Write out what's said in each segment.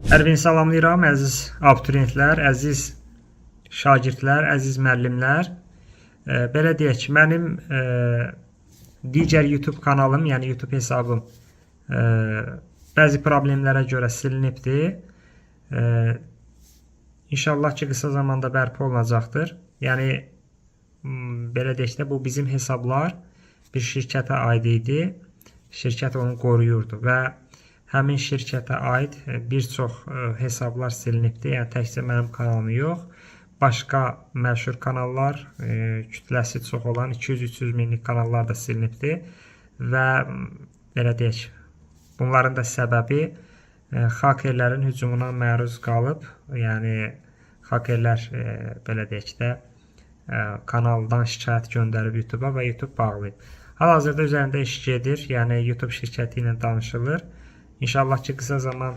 Hər birini salamlayıram, əziz abituriyentlər, əziz şagirdlər, əziz müəllimlər. Belə deyək ki, mənim digər YouTube kanalım, yəni YouTube hesabım bəzi problemlərə görə silinibdir. İnşallah ki, qısa zamanda bərpa olunacaqdır. Yəni, belə deyək də, bu bizim hesablar bir şirkətə aid idi. Şirkət onu qoruyurdu və həmin şirkətə aid bir çox hesablar silinibdir. Yəni, təkcə mənim kanalım yox. Başqa məşhur kanallar, kütləsi çox olan 200-300 minlik kanallar da silinibdir. Və belə deyək, bunların da səbəbi hakerlərin hücumuna məruz qalıb. Yəni, hakerlər belə deyək də kanaldan şikayət göndərib YouTube-a və YouTube bağlayıb. Hal-hazırda üzərində iş gedir. Yəni, YouTube şirkəti ilə danışılır. İnşallah ki, qısa zaman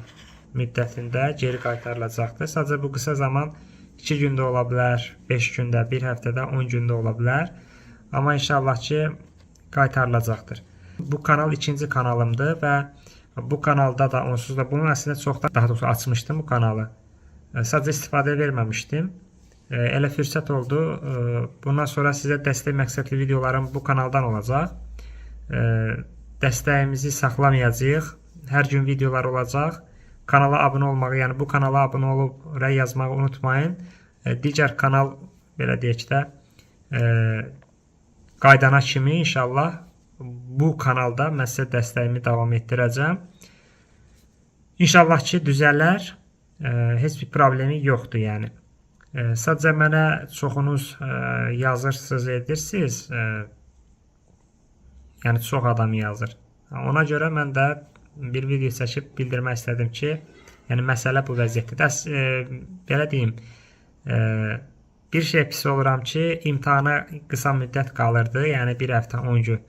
müddətində geri qaytarılacaqdır. Sadəcə bu qısa zaman 2 gündə ola bilər, 5 gündə, 1 həftədə, 10 gündə ola bilər. Amma inşallah ki, qaytarılacaqdır. Bu kanal ikinci kanalımdır və bu kanalda da onsuz da bunun əslində çoxdan daha doğrusu açmışdım bu kanalı. Sadəcə istifadəyə verməmişdim. Elə fürsət oldu. Bundan sonra sizə dəstək məqsədli videolarım bu kanaldan olacaq. Dəstəyimizi saxlamayacağıq. Hər gün videolar olacaq. Kanala abunə olmağı, yəni bu kanala abunə olub rəy yazmağı unutmayın. Digər kanal, belə deyək də, qaydana kimi inşallah bu kanalda mən sizə dəstəyimi davam etdirəcəm. İnşallah ki, düzələr. Heç bir problemi yoxdur, yəni. Sadəcə mənə çoxunuz yazırsınız, edirsiniz. Yəni, çox adam yazır. Ona görə mən də bir video çəkib bildirmək istədim ki, yəni məsələ bu vəziyyətdir. Belə deyim, bir şey pis oluram ki, imtahana qısa müddət qalırdı, yəni bir həftə 10 gün.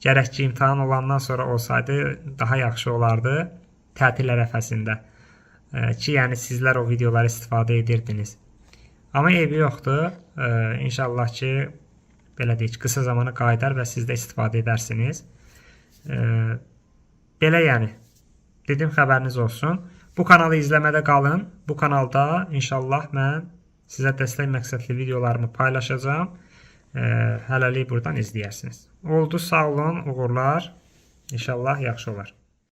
Gərək ki, imtahan olandan sonra olsaydı daha yaxşı olardı tətil ərəfəsində ki, yəni sizlər o videoları istifadə edirdiniz. Amma eybi yoxdur. İnşallah ki, belə deyək, qısa zamana qayıdar və siz də istifadə edərsiniz. Belə yəni, dedim xəbəriniz olsun. Bu kanalı izləmədə qalın. Bu kanalda inşallah mən sizə dəstək məqsədli videolarımı paylaşacağım. Hələlik buradan izləyərsiniz. Oldu, sağ olun, uğurlar. İnşallah yaxşı olar.